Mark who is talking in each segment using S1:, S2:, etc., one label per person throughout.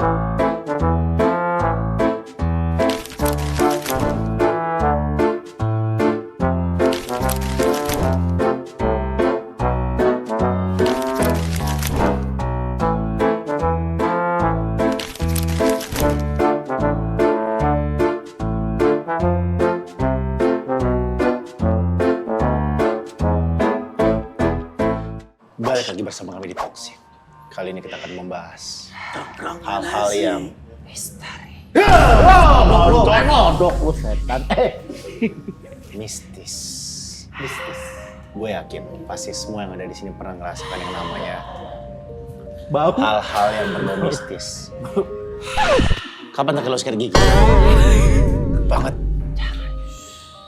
S1: Balik lagi bersama kami di Toxic. Kali ini kita akan membahas hal-hal yang misteri.
S2: Nodok lu setan.
S1: Mistis. Gue yakin pasti semua yang ada di sini pernah ngerasakan yang namanya
S2: Bau.
S1: hal-hal yang berbau mistis. Kapan tak lo sikat gigi? Banget.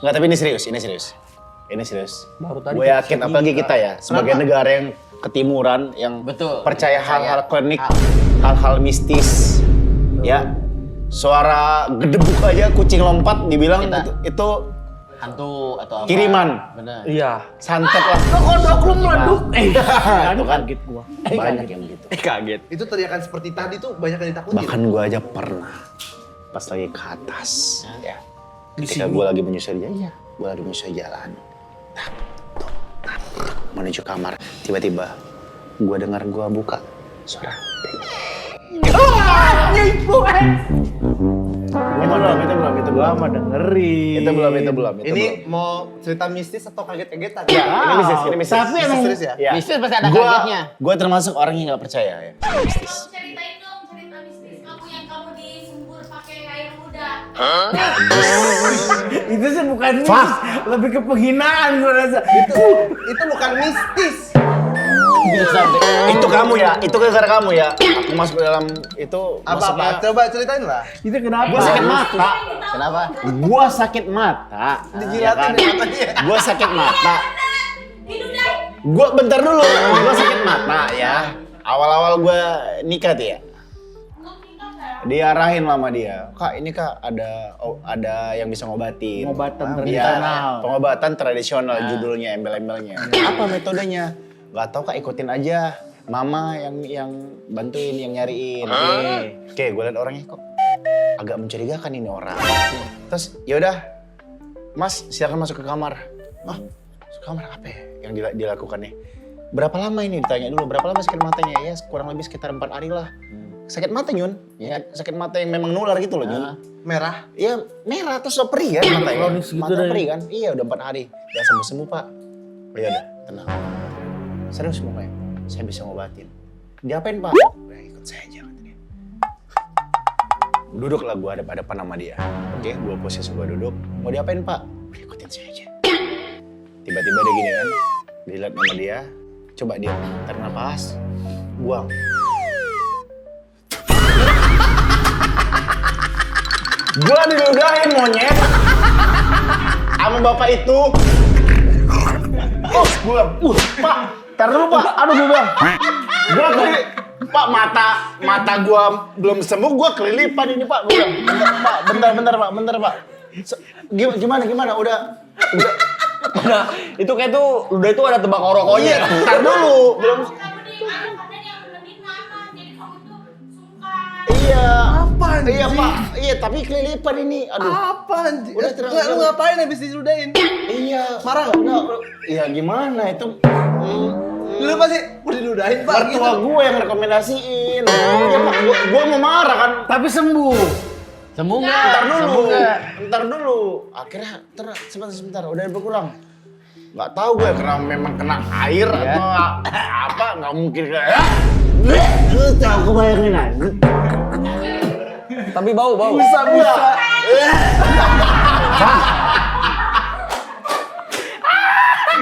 S1: Enggak, tapi ini serius.
S2: Baru tadi
S1: Gue yakin apalagi kita ya sebagai negara yang ketimuran yang
S3: Betul.
S1: percaya hal-hal klinik, hal-hal mistis. Ya. Suara gedebuk aja kucing lompat dibilang itu
S3: Hantu atau apa?
S1: kiriman.
S3: Benar.
S2: Iya.
S1: Santet lah.
S2: Kodok lu meleduk.
S1: Itu kan
S2: Kaget gua.
S1: banyak yang begitu.
S2: Kaget.
S4: Itu teriakan seperti tadi tuh banyak yang ditakutin.
S1: Bahkan gue aja pernah pas lagi ke atas, ya. Ketika gue lagi menyusuri jalan, menuju kamar, tiba-tiba gue dengar gue buka suara. Itu belum.
S2: Lama dengerin.
S1: Itu belum.
S4: Ini mau cerita mistis atau kaget-kagetan?
S1: Ya, ini mistis.
S4: Tapi emang serius ya?
S1: Ya.
S3: Mistis pasti ada kagetnya.
S1: Gue termasuk orang yang nggak percaya ya. Mistis.
S5: Kamu ceritain dong cerita mistis kamu yang kamu disembur pakai air muda.
S2: Itu sih bukan mistis, lebih ke penghinaan gua rasa.
S4: Itu bukan mistis.
S3: Bisa deh.
S1: Itu kamu ya, itu gara-gara kamu ya. Aku masuk ke dalam itu.
S4: Apa-apa? Coba ceritain lah.
S2: Itu kenapa?
S1: Gue sakit mata.
S3: Kenapa?
S1: Gua sakit mata.
S4: Dijilatin di matanya.
S1: Gua sakit mata.
S5: Hidup deh.
S1: Gua bentar dulu. Gua sakit mata ya. Awal-awal gua nikah tuh ya. Diarahin sama dia. Kak, ini Kak ada yang bisa ngobatin.
S2: Pengobatan
S1: Iya,
S2: tradisional.
S1: pengobatan tradisional judulnya, embel-embelnya. Apa metodenya? Gak tau Kak, ikutin aja. Mama yang bantuin, yang nyariin. Oke, gue liat orangnya kok agak mencurigakan ini orang. Terus yaudah, Mas silakan masuk ke kamar. Masuk ke kamar apa ya yang dilakukannya? Berapa lama ini ditanya dulu, berapa lama sakit matanya? Ya kurang lebih sekitar 4 hari lah. Sakit mata Nyun,
S3: Ya.
S1: sakit mata yang memang nular gitu loh Nyun.
S4: Merah.
S1: Iya merah terus udah perih kan matanya.
S2: Kronis gitu
S1: Mata
S2: deh.
S1: perih kan? Iya udah 4 hari. Gak sembuh-sembuh Pak. Oh iya udah tenang. Serius pokoknya, saya bisa ngobatin. Diapain Pak? Udah ikut saya aja kata dia. Duduklah gua hadap-hadapan sama dia. Oke, gua posisi gua duduk. Mau diapain Pak? Udah ikutin saya aja. Tiba-tiba dia gini kan, dilihat sama dia. Coba dia tarik nafas, buang. Gua diludahin monyet sama bapak itu. Oh, gua Pak, tar dulu Pak. Aduh gua bilang. Pak, mata gua belum sembuh, gua kelilipan ini Pak. Gua bilang, bentar Pak. Gimana? Udah.
S3: Nah, itu kayak tuh udah itu ada tebak rokoknya.
S1: Tar dulu, belum.
S5: Kamu di anak badan yang berlebih mama. Jadi kamu tuh sungkan.
S1: Iya.
S4: Apa anjing?
S1: Iya Pak. Iya, tapi kelilipan ini. Aduh.
S4: Apa anjing?
S1: Udah, tenang.
S4: Lu ngapain habis diludahin?
S1: Iya.
S4: Marah nggak?
S1: Enggak. Iya gimana itu?
S4: Lu pasti udah diludahin Pak.
S1: Mertua gue yang rekomendasiin. Ya Pak, gue mau marah kan.
S2: Tapi sembuh.
S3: Sembuh nggak?
S1: Ntar dulu. Akhirnya, sebentar. Udah berkurang. Nggak tahu gue karena memang kena air atau apa. Nggak mungkin kayak. Lu tahu gue bayangin aja.
S3: Tapi bau.
S4: Bisa.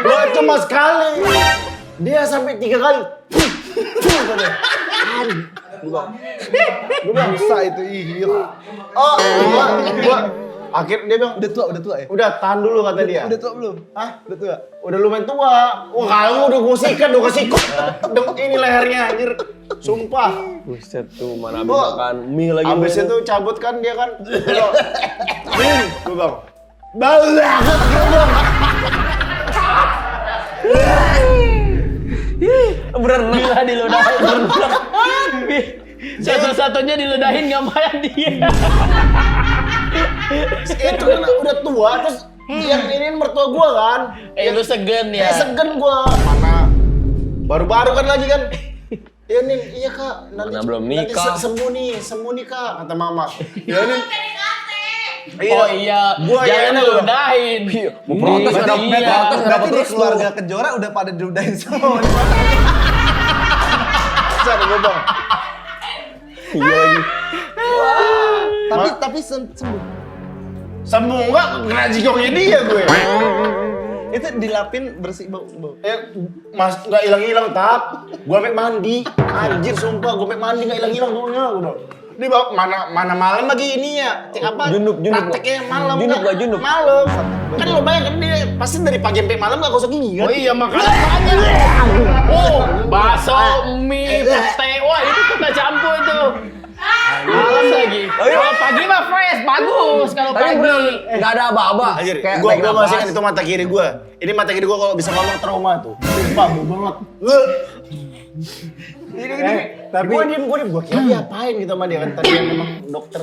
S1: Gue cuma sekali. Dia sampai 3 kali.
S4: Gue bisa itu iya.
S1: Oh, gua akhirnya dia bilang,
S4: Udah tua ya?
S1: udah tahan dulu kata dia.
S4: Udah tua belum?
S1: Hah?
S4: Udah tua.
S1: Udah lumayan tua. Wah, kamu udah gue sikat, udah kesikut. Ini lehernya anjir. Sumpah.
S3: Buset tuh mana
S1: Oh,
S3: habis makan mie lagi.
S1: Abis itu cabut kan dia kan. Min, gue bang. Balah.
S3: berenang lah di ludah. Satu-satunya diludahin nggak main dia.
S1: Itu kan udah tua terus yang ini mertua gua kan.
S3: Lu segen ya.
S1: Segen gua. Mana baru-baru kan lagi kan. Ya Nin, iya Kak, nanti
S3: Mana belum
S1: nanti
S3: nikah.
S1: sembuh nih Kak, kata Mama. Ya Nin,
S3: Oh iya,
S1: Gua
S3: jangan
S1: iya,
S3: diludahin. Mau protes
S4: Berarti,
S3: nggak
S4: berarti,
S3: iya.
S4: berarti di keluarga Kejora udah pada diludahin semua.
S1: besar gua Bang.
S3: Iya lagi.
S4: Tapi sembuh.
S1: Sembuh enggak kena jigongnya dia gue.
S4: Itu dilapin bersih bau.
S1: Mas enggak hilang-hilang tap. Gua sampai mandi. Anjir sumpah gua sampai mandi enggak hilang-hilang baunya udah. Di bawah mana malam lagi ini ya. Cek apa?
S3: Junub.
S1: Prakteknya malam.
S3: Junub nggak junub?
S1: Malam. Kan lo bayangkan dia pasti dari pagi sampai malam enggak gosok gigi kan.
S3: Oh iya makanya. Oh, bakso, mie, pete. Wah, itu kita campur itu. Malam lagi. Kalau pagi mah fresh, bagus kalau
S6: Tapi
S3: pagi.
S6: nggak ada aba-aba.
S1: Anjir,
S6: Kayak
S1: gua
S6: tarik
S1: masih
S6: nafas.
S1: kan itu mata kiri gua. Ini mata kiri gua kalau bisa ngomong trauma tuh. Sumpah bau banget. Ini
S2: tapi-
S1: gua diem gua kira diapain gitu sama dia kan tadi yang memang dokter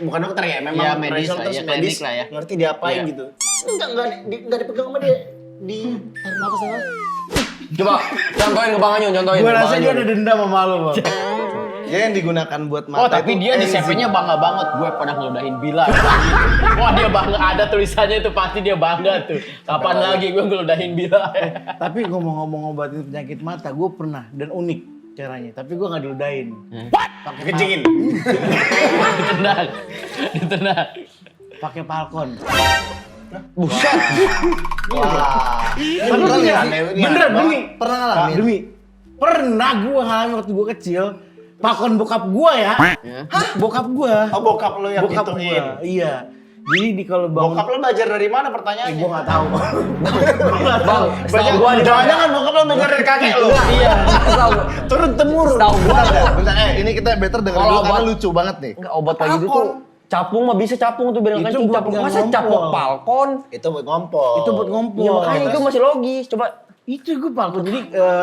S1: bukan dokter ya memang
S3: Ya, medis
S1: profesor
S3: lah,
S1: terus
S3: ya, klinik
S1: medis
S3: lah ya.
S1: ngerti diapain
S3: Iya.
S1: gitu. Enggak dipegang sama dia. Di tarik nafas sama.
S6: Coba contohin ke Bang Anyun, contohin.
S2: Gue
S6: ke Bang
S2: rasa dia
S6: Anyun.
S2: ada dendam sama lu, Bang.
S4: Ya yang digunakan buat mata
S3: Oh tapi
S4: itu
S3: dia di
S4: enzim.
S3: CV-nya bangga banget. Gue pernah ngeludahin Bila. Wah dia bangga, ada tulisannya itu pasti dia bangga tuh. Kapan lagi gue ngeludahin Bila.
S2: Tapi ngomong-ngomong obatin penyakit mata, gue pernah dan unik caranya. Tapi gue nggak diludahin.
S1: Kencingin.
S3: Ditenang.
S2: Pakai Falcon.
S6: Buset.
S4: Wah.
S2: Tapi
S4: beneran
S2: punya,
S4: ya?
S2: bener demi.
S4: Pernah ngalamin?
S2: Demi. Pernah gue ngalamin waktu gue kecil. Falcon bokap gue ya. Hah? Bokap gue.
S1: Oh bokap lo yang
S2: Bokap
S1: gituin.
S2: gue. Iya. Jadi di kalau bangun.
S1: Bokap lo belajar dari mana pertanyaannya?
S2: Gue nggak tahu.
S6: Bang, setahu gua nih.
S1: Jangan bokap lo belajar dari kakek lo.
S6: Iya. Setahu
S1: Turun temurun.
S6: setahu gua
S4: Bentar,
S6: tuh.
S4: bentar, ini kita better denger
S6: Kalau
S4: dulu karena
S6: obat-
S4: lucu banget nih.
S6: Enggak obat kayak gitu tuh. Capung mah bisa capung tuh bilang
S2: Itu
S6: kencing
S2: buat
S6: capung.
S2: nggak
S6: Masa capung
S2: ngompol.
S6: Falcon?
S1: Itu buat ngompol.
S2: Itu buat ngompol.
S6: Ya makanya itu masih logis. Coba
S2: Itu gue Falcon. Jadi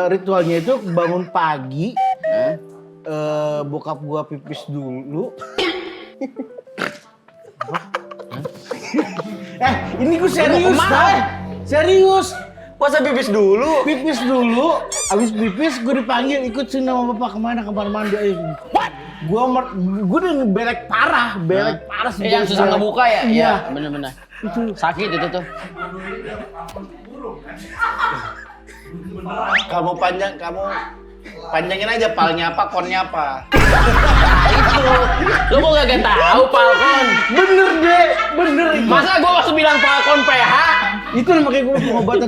S2: ritualnya itu bangun pagi. Bokap gua pipis dulu. Ini gue serius,
S3: kemana?
S2: Bang. Serius.
S6: masa pipis dulu.
S2: Pipis dulu, abis pipis gue dipanggil ikut sini sama bapak kemana kamar mandi. Ayo. Gue udah belek parah sih.
S3: Yang susah ngebuka ya?
S2: Iya.
S3: Bener-bener. Sakit itu tuh.
S1: Kamu panjangin aja palnya apa, konnya apa.
S3: Lu mau gak tahu Falcon?
S2: Bener deh, bener itu.
S3: Masa gua masih bilang Falcon PH?
S2: Itu makanya gue pengobatan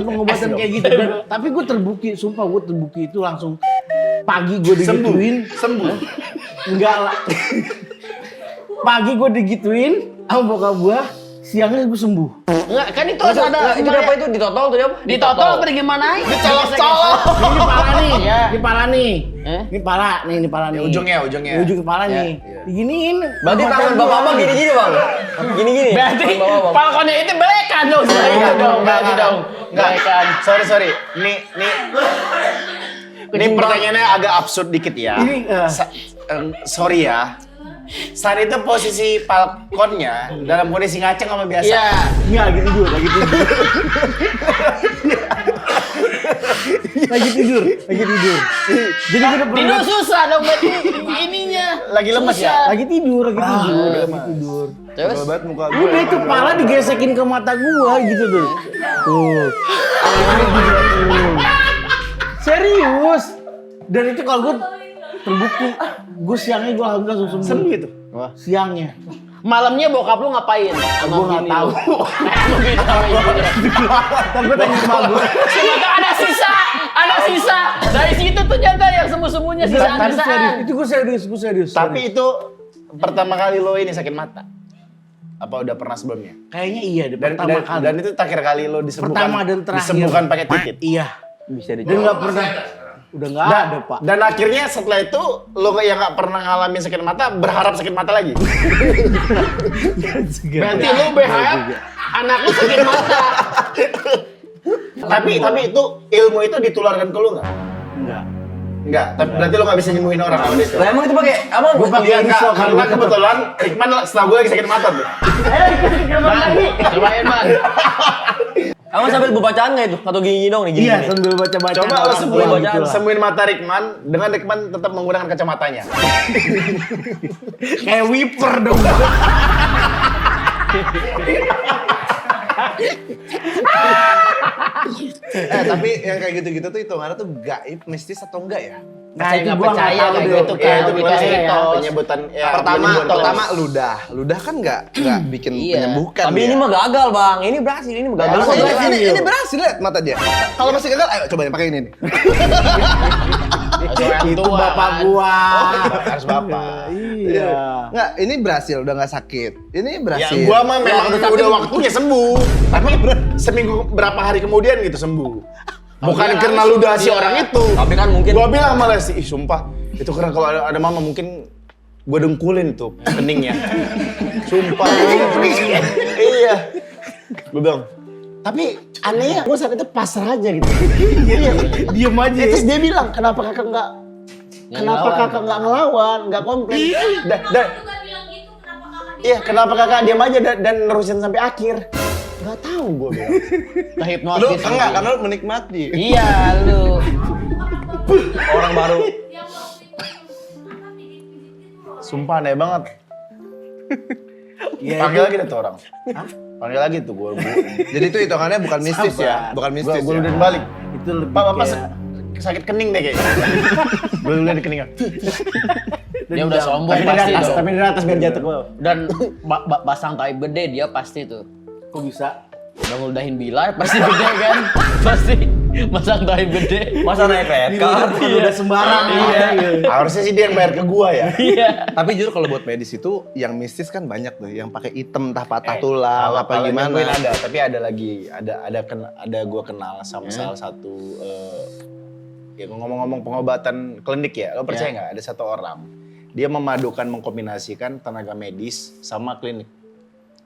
S2: kayak gitu. Dan, tapi gue terbukti, sumpah gue terbukti itu langsung pagi gue digituin.
S1: Sembuh.
S2: Enggak lah. Pagi gue digituin sama bokap gue, siangnya gue sembuh.
S3: Enggak, kan itu harus ada.
S6: Itu apa itu ditotol tuh apa?
S3: Ditotol apa gimana?
S1: Dicolok-colok.
S2: Ini parah nih,
S3: Iya.
S2: ini parah nih.
S3: Eh?
S2: Ini parah nih, ini parah nih.
S1: Ujungnya.
S2: Ujung kepala nih. Diginiin.
S6: Berarti tangan bapak gini-gini bang? Gini-gini?
S3: Berarti
S6: Tangan bapak, Bang.
S3: Falconnya itu belekan dong. Belekan dong, berarti dong. Belekan.
S1: Sorry. Ini pertanyaannya agak absurd dikit ya.
S2: Ini,
S1: Sorry ya. Saat itu posisi Falconnya dalam kondisi ngaceng sama biasa.
S3: Iya.
S2: Enggak, lagi tidur. Lagi tidur. Jadi gue udah
S3: Tidur
S2: pernah
S3: susah dong berarti ininya.
S1: Lagi lemes ya?
S2: lagi tidur.
S3: Terus?
S4: Banget muka gue.
S2: Udah itu kepala digesekin ke mata gua gitu tuh. Tuh. Serius. Dan itu kalau gua terbukti, gua siangnya gua alhamdulillah langsung sembuh gitu. Siangnya.
S3: Malamnya bokap lu ngapain?
S2: Gua nggak tahu.
S3: Lu gitu sama ibunya.
S2: Tapi gua tanya sama gua.
S3: Ternyata ada sisa. Dari situ tuh nyata yang sembuh-sembuhnya
S2: Tapi serius,
S3: sisa-sisaan.
S2: itu gua serius.
S1: Tapi itu pertama kali lo ini sakit mata. Apa udah pernah sebelumnya?
S2: Kayaknya iya deh,
S1: Dan,
S2: pertama kali.
S1: dan itu terakhir kali lo disembuhkan.
S2: Pertama dan terakhir.
S1: Disembuhkan pakai titit.
S2: Iya.
S6: Bisa
S2: Dan
S6: dicoba.
S2: nggak pernah. Udah nggak
S1: Dan,
S2: ada pak.
S1: dan akhirnya setelah itu lo yang nggak pernah ngalamin sakit mata berharap sakit mata lagi.
S3: Berarti lu berharap anak lu sakit mata.
S1: tapi itu ilmu itu ditularkan ke lo nggak?
S2: Enggak.
S1: Enggak, tapi berarti lo nggak bisa nyembuhin orang sama itu.
S6: Lah emang itu pakai apa?
S2: Gua pakai
S1: Iya, enggak,
S2: iso
S1: karena kebetulan Ikman setelah gue lagi sakit mata tuh.
S3: Cobain man.
S6: Emang sambil bacaan nggak itu? Atau gini dong nih gini?
S2: Iya, sambil baca-baca.
S1: Coba lo
S6: bacaan.
S1: sembuhin mata Rikman dengan Rikman tetap menggunakan kacamatanya.
S2: Kayak wiper dong.
S4: Tapi yang kayak gitu-gitu tuh hitungannya tuh gaib, mistis atau enggak ya?
S2: Nah, itu
S3: nggak
S2: gua nggak
S3: percaya
S2: tahu
S3: kayak
S2: deh.
S3: gitu
S1: Iya,
S3: kan.
S1: itu
S3: Mitos
S1: ya,
S3: mitos.
S1: penyebutan ya.
S4: Pertama ludah. Ludah kan enggak
S3: Iya.
S4: menyembuhkan.
S6: Tapi
S4: dia.
S6: ini mah gagal bang. Ini berhasil. Ini mah gagal.
S4: Ini,
S6: Kok berhasil?
S4: ini berhasil lihat mata dia. Kalau masih gagal, ayo cobain pakai ini nih.
S2: Itu bapak gua.
S1: Harus bapak.
S2: Iya.
S4: Enggak, ini berhasil, udah nggak sakit. Ini
S1: Ya
S4: berhasil.
S1: gua mah memang udah waktunya sembuh. Tapi seminggu berapa hari kemudian gitu sembuh. Bukan karena ludah si orang itu.
S6: Tapi kan mungkin.
S1: Gua bilang malah sih, ih sumpah. Itu karena kalau ada mama mungkin gua dengkulin tuh keningnya. Sumpah. Iya. Gua bilang, tapi anehnya gua saat itu pasrah aja gitu. Iya.
S2: Diem aja.
S1: Terus dia bilang, kenapa kakak nggak ngelawan, nggak komplain? Dan,
S5: Juga bilang gitu, kenapa kakak
S1: iya, kenapa kakak diam aja dan nerusin sampai akhir? Nggak tahu gua bilang.
S4: Lu
S3: Hipnotis.
S4: enggak, karena lu menikmati.
S3: Iya lu.
S6: Orang baru.
S5: yang waktu itu apa pijit-pijit gitu loh.
S1: Sumpah aneh banget.
S2: Iya,
S1: Panggil lagi deh tuh orang. Panggil lagi tuh gua.
S4: Jadi itu hitungannya bukan mistis ya, bukan mistis.
S1: Gua
S4: ya.
S1: udah balik.
S2: itu lebih
S1: Pak, bapak
S2: kayak-
S1: sakit kening deh kayaknya. Gua udah di kening.
S3: Dia udah sombong
S1: Tapi dari
S3: pasti
S1: atas,
S3: tuh.
S1: tapi dari atas biar jatuh gua.
S3: Dan pasang taib gede dia pasti tuh.
S2: Kok bisa?
S3: Udah ngeludahin Bilar pasti gede kan. Pasti pasang taib gede.
S6: Masa naik redcard?
S2: Bukan udah sembarang. Iya.
S1: Harusnya sih dia yang bayar ke gua ya.
S3: Iya.
S4: Tapi jujur kalau buat medis itu yang mistis kan banyak tuh, yang pakai item entah patah tulang
S1: Kalau-
S4: apa
S1: kalau
S4: gimana.
S1: nungguin ada, tapi ada lagi, ada gua kenal sama salah satu ya ngomong-ngomong pengobatan klinik ya, lo percaya nggak? Ada satu orang, dia memadukan mengkombinasikan tenaga medis sama klinik,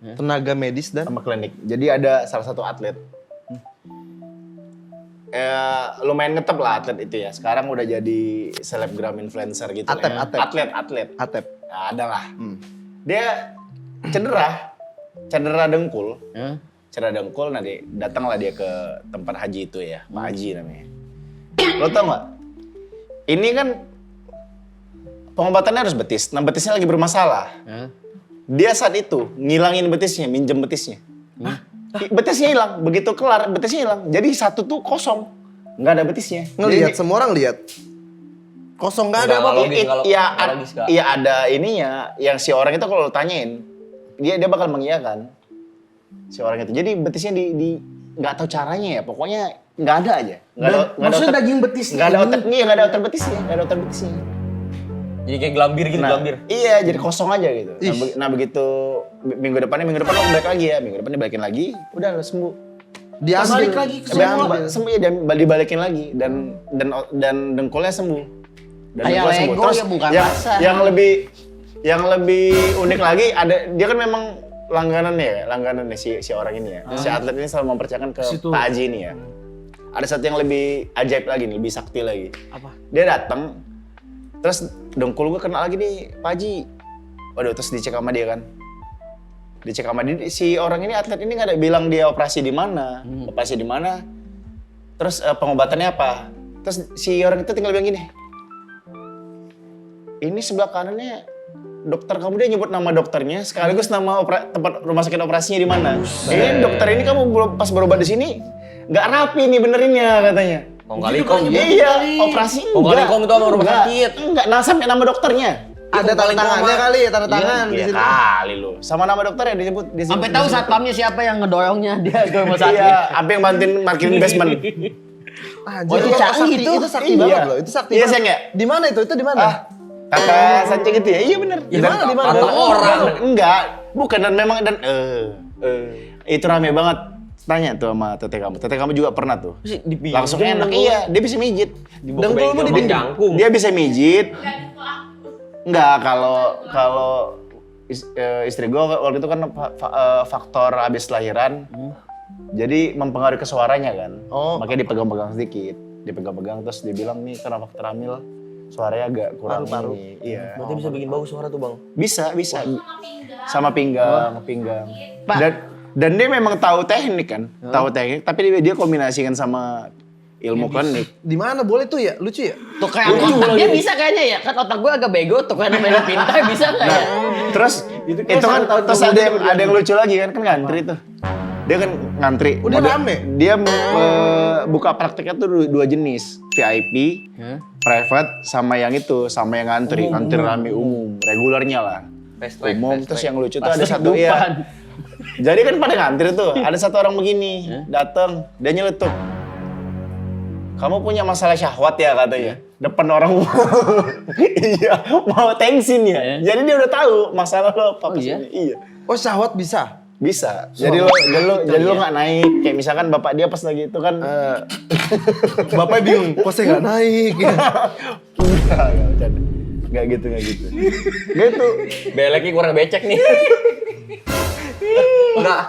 S4: Tenaga medis dan
S1: sama klinik. Jadi ada salah satu atlet, lumayan ngetep lah atlet itu ya. Sekarang udah jadi selebgram influencer gitu.
S4: Atep,
S1: lah ya.
S4: atep.
S1: Atlet.
S4: atep.
S1: Nah, ada lah. Dia cedera dengkul. Cedera dengkul, nanti datanglah dia ke tempat haji itu ya, Pak Haji namanya. Lo tau nggak? Ini kan pengobatannya harus betis. Nah betisnya lagi bermasalah. Dia saat itu ngilangin betisnya, minjem betisnya. Betisnya hilang, begitu kelar betisnya hilang. Jadi satu tuh kosong, nggak ada betisnya.
S4: Ngelihat
S1: Jadi-
S4: semua orang lihat. Kosong nggak ada
S6: Nggak,
S4: apa-apa.
S6: logis, nggak
S1: Iya,
S6: logis, Kak.
S1: iya ada ininya. Yang si orang itu kalau lo tanyain, dia bakal mengiyakan si orang itu. Jadi betisnya di nggak tahu caranya ya. Pokoknya nggak ada aja.
S2: Maksudnya daging betisnya
S1: Nggak ada
S2: ini?
S1: otak, iya nggak ada otak betisnya, nggak ada otak betisnya.
S6: Jadi kayak gelambir gitu,
S1: Nah,
S6: gelambir.
S1: iya jadi kosong aja gitu. Nah,
S4: Ih.
S1: nah begitu minggu depan lo balik lagi ya. Minggu depan dibalikin lagi, udah lo sembuh.
S4: Diambil.
S2: Balik lagi ke
S1: Diambil, sembuh ya, dan dibalikin lagi dan dengkulnya sembuh. Dan
S3: Kayak
S1: dengkulnya
S3: Lego ya, bukan
S1: yang,
S3: rasa.
S1: yang lebih unik lagi ada dia kan memang langganan si orang ini ya. Si atlet ini selalu mempercayakan ke
S2: Situ.
S1: Pak Haji ini ya. Ada satu yang lebih ajaib lagi nih, lebih sakti lagi.
S2: Apa?
S1: Dia datang, terus dengkul gue kena lagi nih Pak Haji. Waduh, terus dicek sama dia kan. Dicek sama dia, si orang ini atlet ini nggak ada bilang dia operasi di mana, operasi di mana. Terus pengobatannya apa? Terus si orang itu tinggal bilang gini, ini sebelah kanannya dokter kamu, dia nyebut nama dokternya sekaligus nama tempat rumah sakit operasinya di mana. Ini dokter ini kamu pas berobat di sini nggak rapi nih benerinnya katanya.
S6: Kong kali kong.
S1: Iya, operasi
S6: Kong kali kong itu sama rumah
S1: Enggak.
S6: sakit.
S1: Enggak, nah sampai nama dokternya.
S4: Ada tanda tangannya kali ya, tanda tangan di
S1: Iya
S4: sini.
S1: kali lu. Sama nama dokternya disebut.
S3: Sampai tahu satpamnya siapa yang ngedorongnya dia ke rumah sakit.
S1: Iya, apa yang bantuin parkirin basement.
S4: Anjir,
S3: Oh, itu canggih
S4: sakti,
S3: tuh.
S4: itu sakti
S1: Iya.
S4: banget loh, itu sakti
S1: Iya,
S4: banget.
S1: sayang ya?
S4: Di mana itu? Itu di mana?
S1: Ah, kata Sanceng itu ya? Iya bener.
S4: Di mana? Di mana?
S6: Kata orang.
S1: Enggak, bukan dan memang itu rame banget. Tanya tuh sama tete kamu. Tete kamu juga pernah tuh.
S6: Dipinjam
S1: Langsung enak.
S6: dengkul.
S1: Iya, dia bisa mijit.
S6: Dibawa ke
S4: Dengkulmu
S6: bengkel,
S4: dipinjam.
S6: jangkung.
S1: Dia bisa mijit.
S5: Enggak gitu aku.
S1: Enggak, kalau istri gue waktu itu kan faktor habis lahiran. Jadi mempengaruhi ke suaranya kan.
S4: Oh.
S1: Makanya dipegang-pegang sedikit. Dia pegang-pegang terus dia bilang nih kenapa keteramil suaranya agak kurang
S4: Paru-paru.
S1: ini. Iya.
S6: Berarti bisa bikin bagus suara tuh bang.
S1: Bisa.
S5: Sama pinggang.
S1: Sama pinggang. Dan dia memang tahu teknik kan, tahu teknik. Tapi dia kombinasikan sama ilmu klinik.
S4: Di mana boleh tuh ya? Lucu ya?
S3: Tuh kayak otak dia bisa kayaknya ya. Kan otak gue agak bego tuh kan main pintar bisa nggak ya?
S1: Terus itu kan terus ada yang lucu lagi kan ngantri tuh. Dia kan ngantri.
S4: Udah rame?
S1: Dia buka prakteknya tuh dua jenis, VIP, private, sama yang itu, sama yang ngantri rame umum, regulernya lah. Umum. Terus yang lucu tuh ada satu ya. Jadi kan pada ngantri tuh, ada satu orang begini, datang, dia nyeletuk. Kamu punya masalah syahwat ya katanya. Depan orang iya, mau tensin ya. Jadi dia udah tahu masalah lo apa kesini. Iya.
S4: Oh syahwat bisa?
S1: Bisa. Jadi lo nggak naik. Kayak misalkan bapak dia pas lagi itu kan.
S4: Bapaknya bingung, kok saya nggak naik?
S1: Nggak gitu. Gitu.
S6: Beleknya kurang becek nih. Enggak.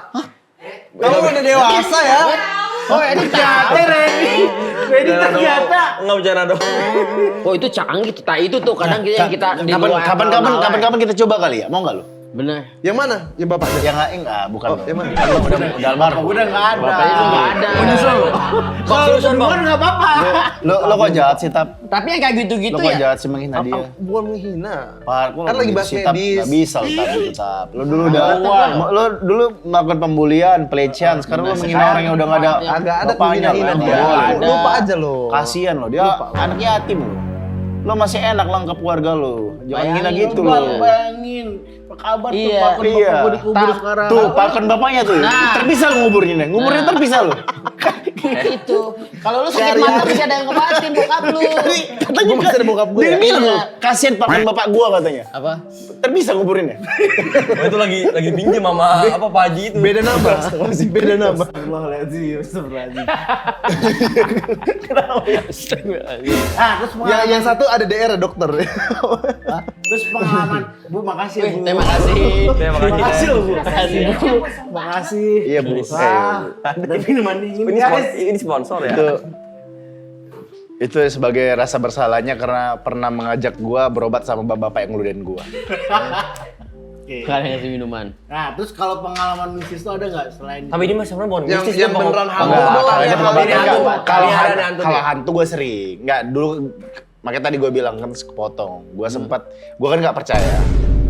S4: Kamu udah dewasa ya?
S2: Oh, ini ternyata Reni ternyata.
S6: Enggak bercanda dong.
S3: Oh itu canggih tuh, itu tuh kadang kita di luar
S1: Kapan kita coba kali ya? Mau nggak lo?
S3: Bener.
S4: Yang mana? Yang bapaknya?
S1: Yang enggak, bukan.
S4: yang mana?
S1: Udah almarhum.
S2: Udah nggak ada.
S3: Bapaknya tuh nggak ada.
S2: Kalau duluan nggak apa-apa.
S1: Lo kok jahat sih, Tap?
S3: Tapi yang kayak gitu-gitu
S1: Lo kok
S3: ya.
S1: jahat sih menghina dia?
S4: Bukan menghina.
S1: Pak,
S4: Kan lagi bahas medis.
S1: Gak bisa lo Tap gitu, Tap. Lo dulu lo dulu melakukan pembulian, pelecehan. Sekarang lo menghina orang yang udah nggak ada
S4: Agak ada
S1: bapaknya.
S4: menghina dia.
S3: Ada.
S4: Lupa aja lo.
S1: Kasian lo, dia anak yatim lo. Lo masih enak lengkap keluarga lo. Jangan gila gitu lo.
S2: Bayangin, apa kabar tuh
S1: Iya,
S2: Pak
S1: iya.
S2: bapak gue dikubur sekarang.
S1: Tuh, pakan bapaknya tuh. Terpisah lo nguburnya. Nguburnya terpisah lo.
S3: Itu. Kalau lu sakit mata masih ada yang ngebatin bokap lu.
S1: Katanya
S4: Gua masih ada bokap gue
S1: Dia
S4: ya?
S1: bilang lo, kasian pakan bapak gua katanya.
S3: Apa?
S1: Terpisah nguburinnya.
S6: Oh, itu lagi pinjam sama apa Pak Haji itu.
S4: Beda nama. Beda nama.
S2: Astagfirullahaladzim.
S1: Ah,
S2: Terus pengalaman,
S4: Yang satu ada DR dokter.
S2: terus pengalaman. Bu, makasih ya, Bu.
S3: Terima kasih.
S2: Makasih loh, Bu.
S3: Makasih.
S2: Makasih.
S1: Iya, Bu.
S2: Wah, ada minuman dingin, guys.
S6: Ini sponsor ya.
S1: Itu sebagai rasa bersalahnya karena pernah mengajak gua berobat sama bapak yang ngeludahin gua.
S3: Kalian ngasih minuman.
S2: Nah, terus kalau pengalaman mistis tuh ada nggak selain
S6: Tapi ini mas sebenarnya bukan
S4: Yang
S6: mistis,
S4: yang
S6: dia
S4: beneran
S6: bohong.
S4: hantu
S1: Enggak,
S4: doang.
S1: kalau
S4: Yang
S1: itu pengobatan
S4: hantu.
S1: enggak.
S6: Kalau
S1: Kalau hantu gua sering. Enggak, dulu makanya tadi gua bilang kan kepotong. Gua sempat, gua kan nggak percaya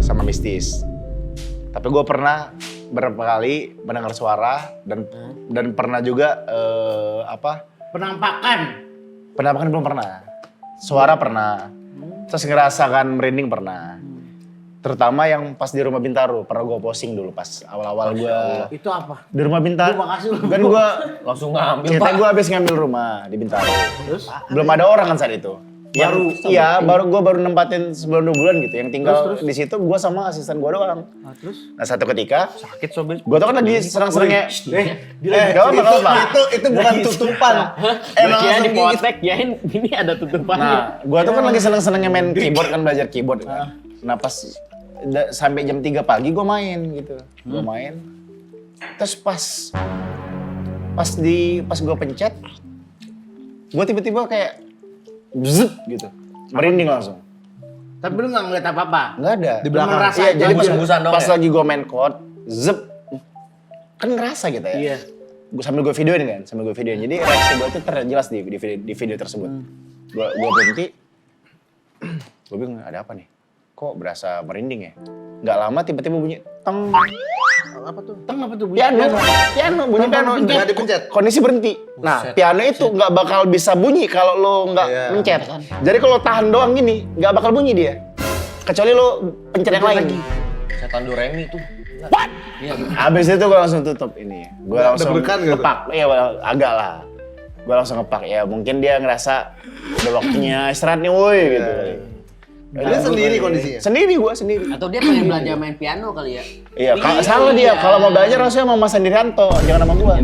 S1: sama mistis. Tapi gua pernah beberapa kali mendengar suara dan pernah juga
S2: penampakan?
S1: penampakan belum pernah. Suara pernah. Terus ngerasakan merinding pernah. Terutama yang pas di rumah Bintaro, pernah gue posting dulu pas awal-awal gue
S2: Itu apa?
S1: di rumah Bintaro.
S2: Bu, makasih lu.
S1: Kan gue
S6: Langsung ngambil
S1: cerita
S6: Pak.
S1: gue habis ngambil rumah di Bintaro.
S2: Terus?
S1: Belum ada orang kan saat itu. Baru nempatin sebelum 2 bulan gitu. Yang tinggal di situ gue sama asisten gue doang.
S2: Nah, terus?
S1: Nah satu ketika,
S6: Sakit sobil.
S1: gue tuh kan lagi senang-senangnya. Gak apa-apa.
S4: Itu bukan tutupan.
S3: Emang kira dipotek ya ini ada tutupannya.
S1: Nah, gue tuh kan lagi senang-senangnya main keyboard kan, belajar keyboard kan. Nah pas sampai jam 3 pagi gue main gitu. Gue main. Terus pas gue pencet, gue tiba-tiba kayak bzzz gitu. Merinding langsung.
S2: Tapi lu nggak ngeliat apa-apa?
S1: Nggak ada.
S2: Di belakang.
S1: Cuma
S2: Ngerasain
S1: iya, jadi
S6: aja. Hembusan doang
S1: pas
S6: ya?
S1: lagi gue main chord, zep. Kan ngerasa gitu ya.
S2: Iya.
S1: Gue sambil gue videoin kan, jadi reaksi gue itu terjelas di video tersebut. Gue berhenti, gue bingung ada apa nih? Kok berasa merinding ya? Nggak lama tiba-tiba bunyi teng.
S2: Apa tuh? Teng apa tuh?
S1: Piano bunyi piano.
S4: Nggak dipencet.
S1: Kondisi berhenti. Nah, piano itu nggak bakal bisa bunyi kalau lo nggak
S4: Iya.
S1: mencet. Jadi kalau tahan doang gini, nggak bakal bunyi dia. Kecuali lo pencet yang lain.
S6: Setan Doremi tuh.
S1: Habis itu gue langsung tutup ini. Gue langsung
S4: deg-degan gitu?
S1: ngepak. Iya, agak lah. Gue langsung ngepak. Ya mungkin dia ngerasa udah waktunya istirahat nih woi gitu.
S4: Dia sendiri kondisinya.
S1: Sendiri gue sendiri.
S3: Atau dia pengen belajar main piano kali ya?
S1: Iya, salah dia. Kalau mau belajar harusnya sama Mas Andirianto, jangan sama gue.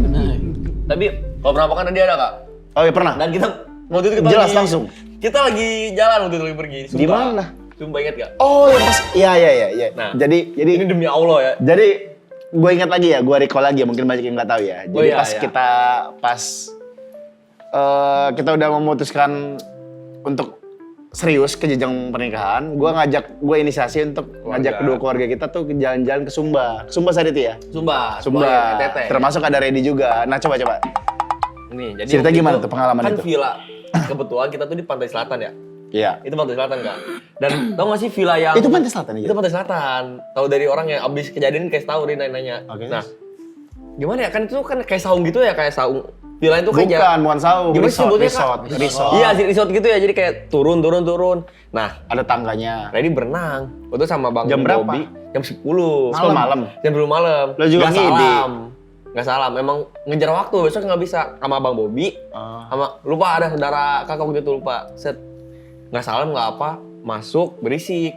S6: Tapi kalau penampakan tadi ada Kak?
S1: Oh iya pernah.
S6: Dan kita waktu itu kita
S1: Jelas
S6: lagi-
S1: langsung.
S6: Kita lagi jalan waktu itu lagi pergi.
S1: Di mana?
S6: Sumpah ingat gak?
S1: Oh ya pas. Iya.
S6: Nah.
S1: Jadi
S6: Ini demi Allah ya.
S1: Jadi gue ingat lagi ya, gue recall lagi ya, mungkin banyak yang nggak tahu ya. Jadi
S6: Oh, iya,
S1: pas
S6: iya.
S1: kita kita udah memutuskan untuk serius ke jenjang pernikahan, gue inisiasi untuk ngajak kedua keluarga kita tuh jalan-jalan ke Sumba. Sumba Saditi ya?
S6: Sumba.
S1: Sumba.
S6: NTT.
S1: Termasuk ada Reddy juga. Nah coba.
S6: Nih, jadi
S1: Cerita
S6: waktu
S1: gimana
S6: itu
S1: tuh pengalaman
S6: kan
S1: itu?
S6: villa. Kebetulan kita tuh di Pantai Selatan ya.
S1: Iya.
S6: Itu Pantai Selatan kan. Dan tau gak sih villa yang
S1: Itu Pantai Selatan
S6: Itu
S1: gitu?
S6: Pantai Selatan. Tahu dari orang yang abis kejadian kayak tahu dia nanya.
S1: Oke.
S6: Nah, gimana ya kan itu kan kayak saung gitu ya, kayak saung. Villa itu kayak
S1: Bukan saung.
S6: Gimana sih sebutnya, Kak?
S1: Resort.
S6: Iya, resort gitu ya. Jadi kayak turun. Nah,
S1: Ada tangganya.
S6: Reddy berenang. Itu sama Bang
S1: Jam berapa?
S6: Bobby jam 10.
S1: Malam.
S6: Jam 10 malam.
S1: Lo juga
S6: Nggak
S1: ngide?
S6: Nggak salah. Memang ngejar waktu. Besok nggak bisa sama Bang Bobby. Sama lupa ada saudara kakak waktu itu lupa. Set. Nggak salah nggak apa. Masuk berisik.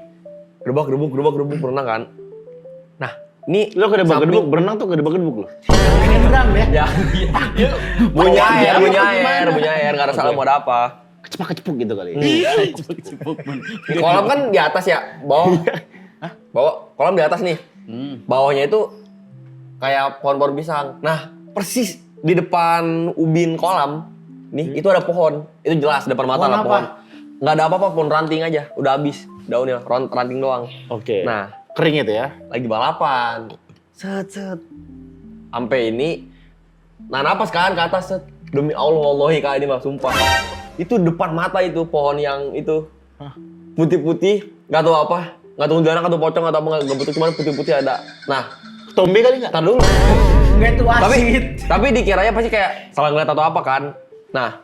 S6: Gerubak berenang kan. Nah, ini
S1: Lo kedebak-kedebuk, berenang tuh kedebak-kedebuk lo?
S2: Nyebrang ya.
S6: Ya, bunyi air, nggak ada salah mau ada apa.
S1: Kecepak-kecepuk gitu kali.
S6: Di kolam kan di atas ya, bawah kolam di atas nih. Bawahnya itu kayak pohon-pohon pisang. Nah, persis di depan ubin kolam, nih itu ada pohon. Itu jelas depan mata
S2: Pohon
S6: ada
S2: apa?
S6: pohon. Nggak ada apa-apa, pohon ranting aja. Udah habis daunnya, ranting doang.
S1: Oke.
S6: Nah,
S1: Kering itu ya?
S6: lagi balapan. Set. Sampai ini, nah napas kan ke atas set. Demi Allah, wallahi kak ini mah sumpah. Itu depan mata itu pohon yang itu putih-putih, nggak tahu apa, nggak tahu kuntilanak atau pocong atau apa nggak betul, cuman putih-putih ada. Nah,
S1: Tombe kali nggak?
S6: tar dulu.
S2: Enggak itu wasit.
S6: Tapi dikiranya pasti kayak salah ngeliat atau apa kan. Nah,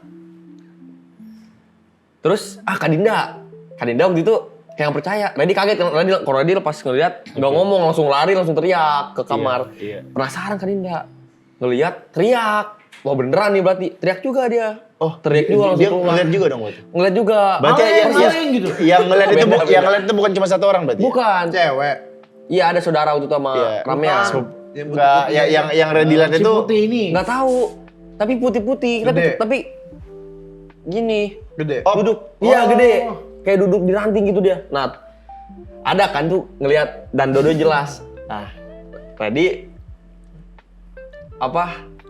S6: terus Kak Dinda waktu itu kayak nggak percaya. Reddy kaget kan, kalau Reddy lepas ngeliat nggak ngomong, langsung lari, langsung teriak ke kamar.
S1: Iya.
S6: Penasaran Kak Dinda, ngeliat teriak. Wah beneran nih berarti, teriak juga dia.
S1: Oh,
S6: teriak juga langsung
S1: dia
S6: keluar.
S1: ngeliat juga dong waktu itu?
S6: Ngeliat juga.
S1: Berarti
S2: Maling gitu.
S1: yang ngeliat itu
S6: Beda.
S1: yang ngeliat itu bukan cuma satu orang berarti?
S6: Bukan.
S4: Cewek.
S6: Iya ada saudara waktu itu sama
S1: Iya.
S6: Ramya.
S1: Enggak, yang Reddy lihat
S2: Si
S1: itu
S2: putih ini.
S6: Nggak tahu. Tapi putih-putih.
S4: Gede.
S6: Tapi gini.
S4: Gede.
S6: Duduk. Iya gede. Kayak duduk di ranting gitu dia. Nah, ada kan tuh ngelihat dan Dodo jelas. Nah, Reddy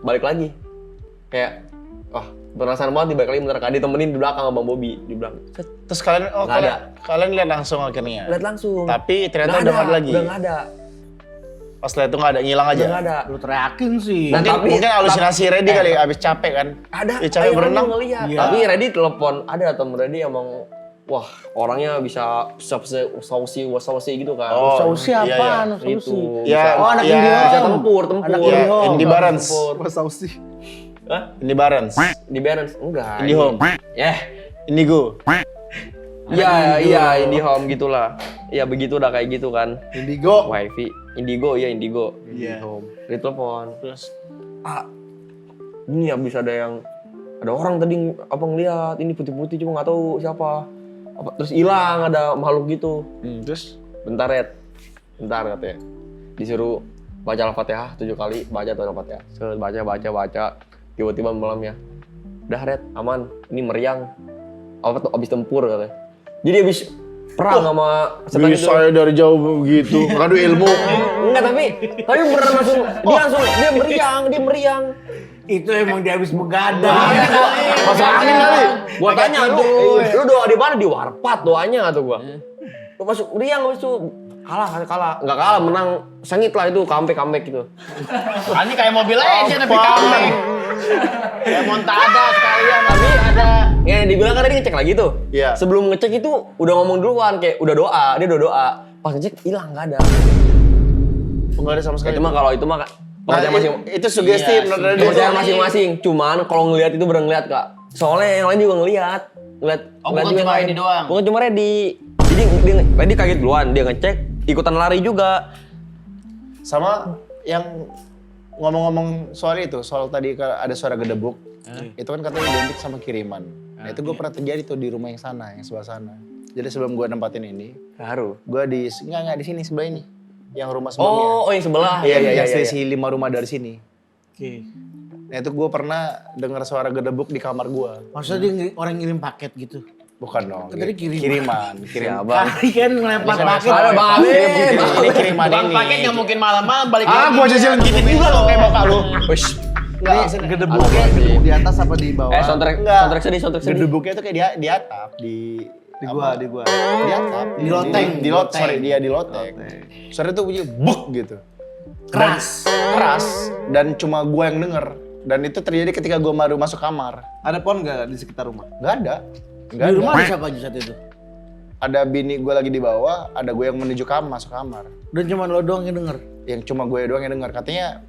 S6: balik lagi. Kayak penasaran banget nih balik lagi bentar Kak temenin di belakang sama Bang Bobby di belakang. Set,
S1: terus kalian
S6: Nggak
S1: kalian lihat langsung akhirnya.
S6: lihat langsung.
S1: Tapi ternyata
S6: Nggak
S1: udah nggak ada lagi.
S6: Udah nggak ada.
S1: Pas lihat itu nggak ada, ngilang aja.
S6: Udah nggak ada.
S2: Lu teriakin sih.
S6: Nah,
S1: Mungkin halusinasi Reddy kali abis capek kan.
S6: Ada.
S1: Ya, capek berenang.
S6: Ngeliat.
S2: Iya.
S6: Tapi Reddy telepon ada temen Reddy emang wah orangnya bisa sausi gitu kan.
S1: Oh,
S2: Sausi
S1: iya,
S2: apaan?
S6: Itu.
S2: Sausi.
S1: Ya,
S2: Oh, anak
S1: ya,
S2: Indihome.
S6: Bisa tempur.
S2: Anak
S1: Ya,
S2: Indihome.
S1: Indi Barens.
S4: Mas Sausi.
S6: Hah?
S1: Indi Barens.
S6: Di Barons? Enggak.
S1: Indihome. Indigo.
S6: Iya, Indihome gitulah. Iya begitu udah kayak gitu kan.
S4: Indigo.
S6: Wifi. Indigo.
S4: Iya.
S6: Di telepon.
S1: Terus
S6: Ini habis ada orang tadi ngeliat ini putih-putih cuma nggak tahu siapa. Terus hilang ada makhluk gitu.
S1: terus
S6: Bentar katanya. Disuruh baca Al-Fatihah 7 kali, baca tuh Al-Fatihah. Baca. Tiba-tiba malamnya. Udah Red, aman. Ini meriang. Abis tempur katanya. Jadi abis perang sama setan itu.
S1: bisa ya dari jauh begitu. Ngadu ilmu.
S6: Enggak, tapi beneran langsung dia meriang.
S2: Itu emang dia habis begadang.
S1: Masuk angin kali.
S6: Gua tanya lu doa di mana? Di Warpat doanya kata gua. Lu masuk meriang habis itu kalah. Enggak kalah, menang sengit lah itu, comeback gitu.
S3: Ini kayak mobil aja tapi comeback. Kayak Montada sekalian tapi ada.
S6: Ya dibilang kan tadi ngecek lagi tuh.
S1: Iya.
S6: Sebelum ngecek itu udah ngomong duluan kayak udah doa. Pas ngecek hilang enggak ada.
S1: Enggak ada sama sekali.
S6: Itu mah kalau itu mah
S1: Itu sugesti
S3: Iya,
S1: menurut Reddy.
S6: kepercayaan masing-masing. Cuman kalau ngelihat itu bener ngelihat Kak. Soalnya yang lain juga ngelihat.
S3: Bukan
S6: juga
S3: cuma
S6: yang
S3: ini doang.
S6: Bukan cuma Reddy. Jadi Reddy kaget duluan, dia ngecek, ikutan lari juga.
S1: Sama yang ngomong-ngomong soal itu, soal tadi ada suara gedebuk. Itu kan katanya identik sama kiriman. Nah, itu gue pernah terjadi tuh di rumah yang sana, yang sebelah sana. Jadi sebelum gue nempatin ini,
S6: Baru.
S1: gue enggak di sini sebelah ini. Yang rumah sebelumnya.
S6: Oh, yang sebelah.
S1: Iya, yang selisih 5 rumah dari sini.
S2: Oke.
S1: Nah, itu gue pernah dengar suara gedebuk di kamar gue.
S2: Maksudnya dia orang ngirim paket gitu.
S1: Bukan dong.
S2: Kan tadi kiriman.
S1: Kiriman.
S2: Kali kan ngelempar paket.
S6: Ada Bang Amin.
S1: Ini kiriman
S3: Bang
S1: ini.
S3: paket nggak mungkin malam-malam balik lagi.
S1: Gua jajan gitu juga loh kayak bapak lu.
S6: Wish,
S1: Enggak,
S4: Ini
S1: maksudnya
S4: gedebuknya gedebuk di atas apa di bawah?
S6: soundtrack
S1: Enggak.
S6: soundtrack sedih.
S1: gedebuknya itu kayak di atap, di
S4: Di gua.
S1: di atap,
S2: Di loteng.
S1: di loteng. Sorry, dia di loteng. Suara itu bunyi buk gitu.
S2: Keras.
S1: Keras dan cuma gua yang denger. Dan itu terjadi ketika gua baru masuk kamar.
S4: Ada pohon nggak di sekitar rumah?
S1: Nggak ada. Nggak
S2: Di
S1: ada.
S2: rumah ada siapa aja saat itu?
S1: Ada bini gua lagi di bawah, ada gue yang menuju kamar, masuk kamar.
S2: Dan cuma lo doang yang denger.
S1: Yang cuma gue doang yang dengar. Katanya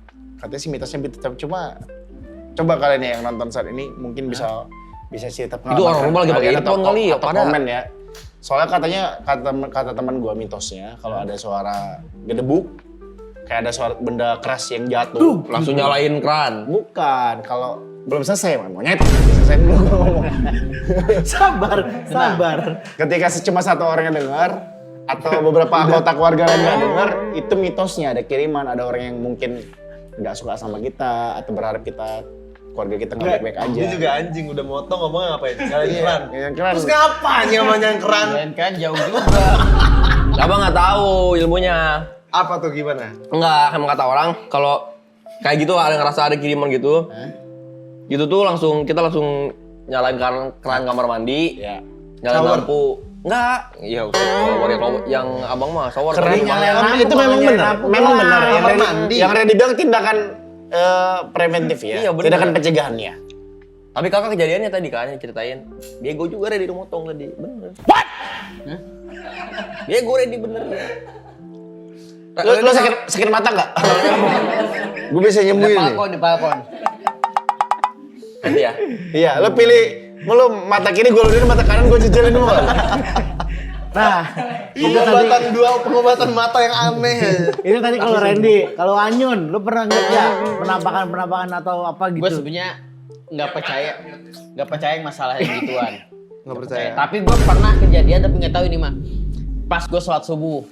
S1: sih mitosnya begitu, tapi cuma coba kalian yang nonton saat ini mungkin bisa cerita
S6: Itu orang rumah lagi pakai
S1: kalian
S6: earphone kali ya,
S1: atau
S6: pada.
S1: komen ya. Soalnya katanya kata teman gue mitosnya kalau ada suara gedebuk kayak ada suara benda keras yang jatuh.
S6: Langsung nyalain keran.
S1: Bukan, kalau belum selesai monyet. Selesai dulu gua ngomong.
S2: Sabar.
S1: Ketika cuma satu orang yang dengar atau beberapa anggota keluarga lain nggak dengar, itu mitosnya ada kiriman, ada orang yang mungkin nggak suka sama kita atau berharap keluarga kita nggak baik-baik aja.
S4: Dia juga anjing udah motong ngomongnya ngapain? Nyalain
S1: Iya,
S4: keran.
S1: yang keren.
S4: Terus ngapain nyalain keran?
S3: Kalian kan jauh juga.
S6: Abang nggak tahu ilmunya.
S4: Apa tuh gimana?
S6: Enggak, emang kata orang kalau kayak gitu ada ngerasa ada kiriman gitu. Gitu tuh kita langsung nyalain keran kamar mandi,
S1: Ya.
S6: nyalain
S4: Shower.
S6: lampu. Enggak, iya shower ya, kalau yang abang mah shower.
S1: Keren
S6: Kan
S1: nyalain
S6: gimana?
S1: lampu, itu memang
S2: nyalain
S1: benar.
S2: lampu
S1: Memang
S2: doang.
S1: benar.
S4: Kamar mandi.
S1: Yang Reddy bilang tindakan preventif ya.
S6: Iya, benar.
S1: Tindakan pencegahannya.
S6: Tapi kakak kejadiannya tadi kan ceritain. Bego juga Reddy motong tadi, bener. What? Bego Reddy bener.
S1: Lo sakit mata nggak? Gue bisa nyembuhin nih.
S3: Di balkon.
S6: Nanti ya.
S1: Iya, lo pilih, lo mata kiri gue ludahin, mata kanan gue jejelin dulu.
S2: Nah, itu tadi,
S4: Pengobatan mata yang aneh.
S2: itu tadi kalau Randy, kalau Anyun, lu pernah nggak ya penampakan atau apa
S3: Gue
S2: gitu?
S3: sebenarnya nggak percaya yang masalah yang gituan.
S4: Nggak percaya.
S3: Tapi gue pernah kejadian tapi nggak tahu ini mah. Pas gue sholat subuh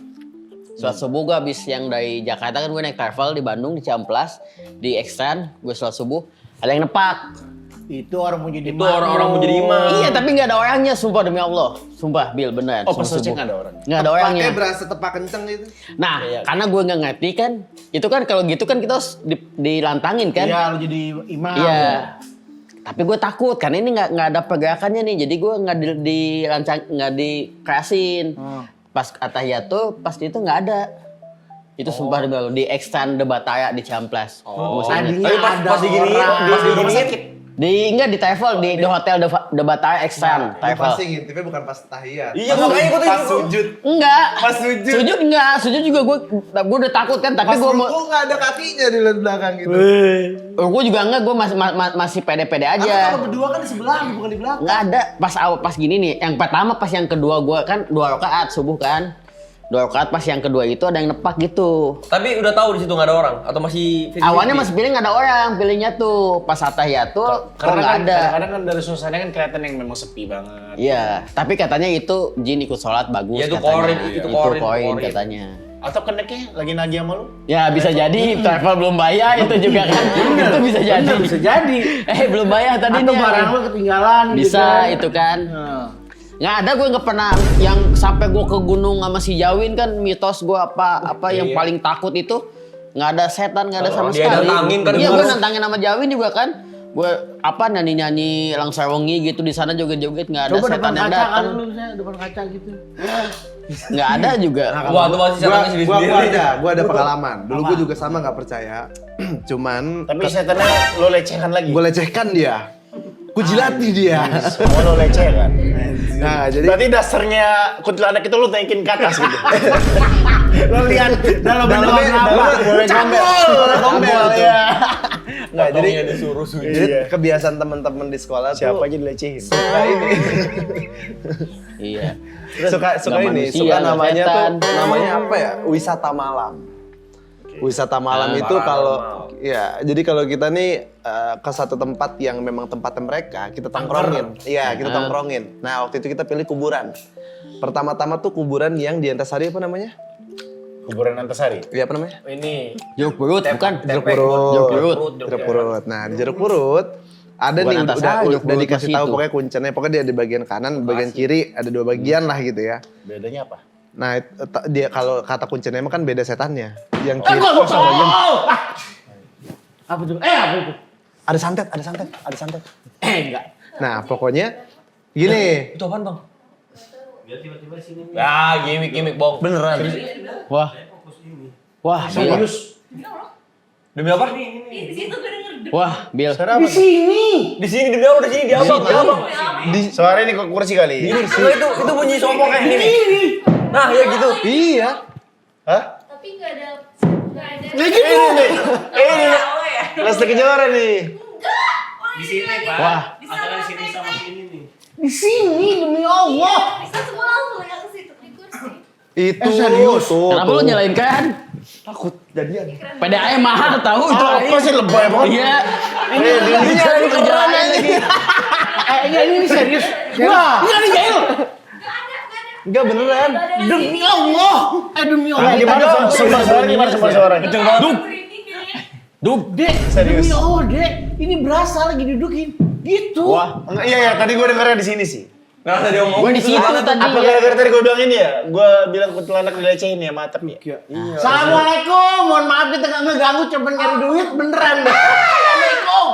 S3: gue habis yang dari Jakarta kan gue naik travel di Bandung di Ciamplas di Extend gue sholat subuh ada yang nepak.
S2: Itu orang mau jadi
S6: Itu orang-orang mau jadi imam.
S3: Iya tapi nggak ada orangnya sumpah demi Allah. Sumpah Bil beneran.
S1: Oh, pas
S3: sholat
S1: lo cek
S3: subuh.
S1: nggak ada orang?
S3: Nggak ada orangnya.
S4: Pakai berasa tepak kenceng gitu.
S3: Nah karena gue nggak ngerti kan itu kan kalau gitu kan kita harus dilantangin kan.
S2: Iya, lu jadi imam.
S3: Iya. Tapi gue takut karena ini nggak ada pergerakannya nih, jadi gue nggak dikerasin. Pas atahiyatu, pas itu nggak ada. Itu sumpah demi Allah, di extend Debataya di Ciamplas.
S2: Tadinya
S6: Tapi
S2: ada
S6: pas diginiin,
S2: orang.
S6: pas diginiin.
S3: Enggak di travel, di hotel Debataya extend
S4: Dia
S3: travel.
S4: pasti ngintipnya bukan pas tahiyat.
S6: Iya, makanya gue
S4: Pas sujud.
S3: Enggak.
S4: Pas sujud.
S3: Sujud enggak, sujud juga gue udah takut kan, tapi
S4: Pas
S3: gue mau
S4: ruku nggak ada kakinya di belakang gitu.
S3: gue juga enggak, gue masih pede-pede
S2: Karena
S3: aja.
S2: kalau berdua kan di sebelah, bukan di belakang.
S3: Nggak ada pas gini nih, yang pertama pas yang kedua gue kan 2 rakaat subuh kan. 2 rakaat pas yang kedua itu ada yang nepak gitu.
S6: Tapi udah tahu di situ nggak ada orang atau masih 50-50?
S3: Awalnya masih pilih nggak ada orang, pilihnya tuh pas atahiyatu kok
S1: Karena
S3: nggak
S1: kan
S3: ada.
S1: kadang-kadang kan dari suasana kan kelihatan yang memang sepi banget.
S3: Iya, tapi katanya itu jin ikut sholat bagus.
S6: Iya, itu
S3: katanya.
S6: korin, itu korin.
S3: Katanya.
S1: Atau keneknya lagi nagih sama lu?
S3: Ya bisa jadi travel belum bayar itu juga kan. Itu bisa jadi.
S2: Bener, bisa jadi.
S3: Belum bayar tadi
S2: Atau
S3: nih.
S2: barang lu ketinggalan gitu
S3: Bisa
S2: kan.
S3: itu kan.
S2: Nah.
S3: Nggak ada, gue nggak pernah yang sampai gue ke gunung sama si Jawin kan mitos gue apa yang paling takut itu nggak ada setan, nggak ada sama
S6: dia
S3: sekali.
S6: nantangin kan,
S3: Iya,
S6: gue
S3: gue
S6: harus-
S3: nantangin sama Jawin juga kan. Gue nyanyi langsar wengi gitu di sana joget-joget nggak ada
S2: Coba
S3: setan
S2: depan
S3: yang
S2: kaca kan
S3: datang.
S2: lu misalnya, depan kaca gitu.
S3: Nggak ada juga.
S6: Wah, tuh masih setannya sendiri-sendiri.
S4: Gua ada pengalaman. Dulu gua juga sama nggak percaya. Cuman
S1: Tapi setannya lo lecehkan lagi.
S4: gue lecehkan dia. Ku jilati dia.
S1: Semua lo lecehkan.
S4: Nah, jadi
S1: Berarti dasarnya kuntilanak itu lo naikin ke atas gitu.
S2: Lo lihat dalamnya
S4: dalamnya
S2: apa? Boleh
S4: gombel ya. Nggak, jadi
S6: Potongnya disuruh sujud.
S4: jadi kebiasaan teman-teman di sekolah
S1: Siapa
S4: tuh
S1: aja dilecehin.
S4: suka ini.
S3: Iya.
S4: suka
S3: Nggak
S4: ini,
S3: manusia,
S4: suka
S3: nggak
S4: namanya
S3: setan.
S4: tuh namanya apa ya? Wisata malam. Wisata malam itu kalau ya, jadi kalau kita nih ke satu tempat yang memang tempatnya mereka, kita tongkrongin. Iya, kita tongkrongin. Nah, waktu itu kita pilih kuburan. Pertama-tama tuh kuburan yang di Antasari apa namanya?
S1: Kuburan Antasari.
S4: Iya, apa namanya?
S1: Ini
S3: Jeruk purut bukan?
S4: Jeruk purut.
S3: Jeruk purut.
S4: Jeruk purut. Nah, di jeruk purut ada
S3: Bukan
S4: nih
S3: Antasari, jeruk
S4: udah
S3: purut
S4: dikasih
S3: masih
S4: tahu
S3: itu.
S4: pokoknya kuncinya, pokoknya dia di bagian kanan, bagian kiri ada 2 bagian lah gitu ya.
S1: bedanya apa?
S4: Nah, dia kalau kata kuncinya emang kan beda setannya. Yang kiri sama yang
S2: Apa tuh? Apa itu?
S4: Ada santet, ada santet, ada santet.
S2: Enggak.
S4: Nah, pokoknya gini.
S6: Itu apaan bang? Ya gimmick bong.
S4: Beneran.
S3: Wah. Wah, serius.
S6: Demi apa?
S5: Di situ gue denger.
S3: Wah, Bil.
S1: Suara
S2: Di
S1: apa?
S2: sini.
S6: Di sini demi Allah, di sini di abang, di abang.
S1: Suara ini kok kursi kali.
S6: Enggak, itu bunyi sombong kayak gini. Nah ya gitu.
S4: Iya.
S1: Hah?
S5: Tapi nggak ada.
S2: Nah gitu.
S1: Ini Lesti Kejora nih.
S5: Di sini Pak.
S3: Wah.
S5: Antara sini sama sini nih.
S2: Di sini demi Allah.
S5: Bisa semua langsung lihat ke situ di kursi.
S4: Itu
S2: serius?
S4: tuh.
S3: Kenapa lu nyalain kan?
S4: Takut jadian.
S3: PDAM mahal tahu itu.
S1: Apa sih lebay banget?
S3: Iya.
S2: Ini
S3: Nyalain kerjaan lagi.
S2: enggak ini serius. Wah, ini ada Jail.
S4: Enggak beneran.
S2: Demi Allah. Demi Allah.
S1: Nah, gimana sumber suara gimana sumber suara?
S6: Kenceng banget.
S3: Duk.
S2: Dek,
S1: Serius?
S2: demi Allah, Dek. Ini berasa lagi dudukin. Gitu.
S1: Wah, iya tadi gue dengernya di sini sih.
S6: Ngerasa dia ngomong.
S3: Gue di situ tadi
S1: Apa
S3: ya.
S1: gara-gara tadi gue bilang ini ya? Gue bilang kuntilanak dilecehin ya, matep ya.
S2: Assalamualaikum. Mohon maaf kita nggak ngeganggu, cuma nyari duit beneran. Assalamualaikum.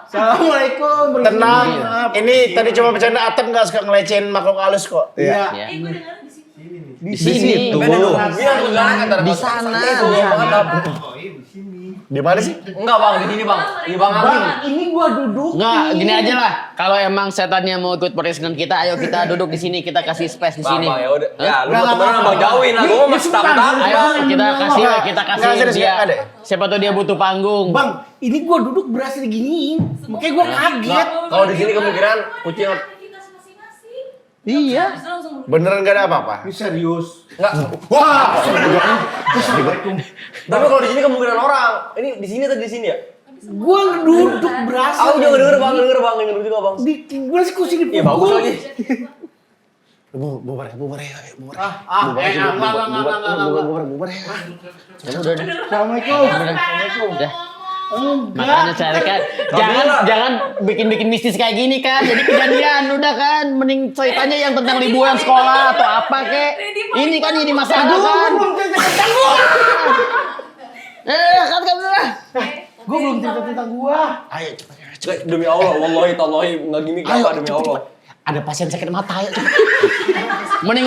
S2: Assalamualaikum.
S1: Tenang, ini tadi cuma bercanda. Atep nggak suka ngelecehin makhluk halus kok.
S2: Iya.
S3: Ya.
S5: Gue denger di sini.
S3: Di sini.
S6: Beda dong. Iya, kuntilanak antara
S3: Di
S6: kota.
S3: sana.
S6: Itu
S3: Di
S6: banget.
S3: sana.
S1: Di mana sih?
S6: Enggak bang, di sini bang. Di Bang Amin.
S2: Bang, ini gua duduk.
S3: Nggak, gini aja lah. Kalau emang setannya mau ikut podcast dengan kita, ayo kita duduk di sini, kita kasih space di
S6: Bang,
S3: sini.
S6: bang, ya udah. Ya, lu
S2: Nggak,
S6: mau temenan
S2: nggak,
S6: bang jauhin lah. Gue masih takut-takut.
S3: Ayo kita kasih
S1: Nggak, serius,
S3: dia.
S1: nggak ada.
S3: Siapa tahu dia butuh panggung.
S2: Bang, ini gua duduk berasa diginiin. Makanya gua kaget.
S6: Kalau di sini kemungkinan kucing
S5: Aktivitas masing-masing.
S3: Iya.
S5: Bisa langsung
S1: Beneran gak ada apa-apa?
S2: Ini serius.
S6: enggak.
S1: Wah!
S6: Tapi kalau di sini kemungkinan orang. Ini di sini atau di sini ya?
S2: Gua duduk berasa.
S6: Aku juga denger bang, denger juga bang.
S2: Di gua sih kursi di
S6: Iya bagus lagi.
S1: Bubar ya.
S2: Enggak. Assalamualaikum.
S3: Udah.
S2: Enggak.
S3: Makanya cari kan, jangan bikin mistis kayak gini kan. Jadi kejadian udah kan, mending ceritanya yang tentang liburan sekolah atau apa kek. Ini kan ini masalah kan. Kan udah.
S2: Gua belum cerita tentang gua.
S1: Ayo,
S6: Nggak, demi Allah, wallahi tallahi nggak gimmick apa demi Allah.
S1: ada pasien sakit mata ayo.
S3: Mending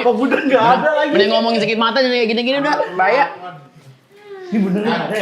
S2: Udah enggak ada lagi.
S3: mending ngomongin sakit mata jadi kayak gini-gini udah bahaya.
S2: Ini beneran ada.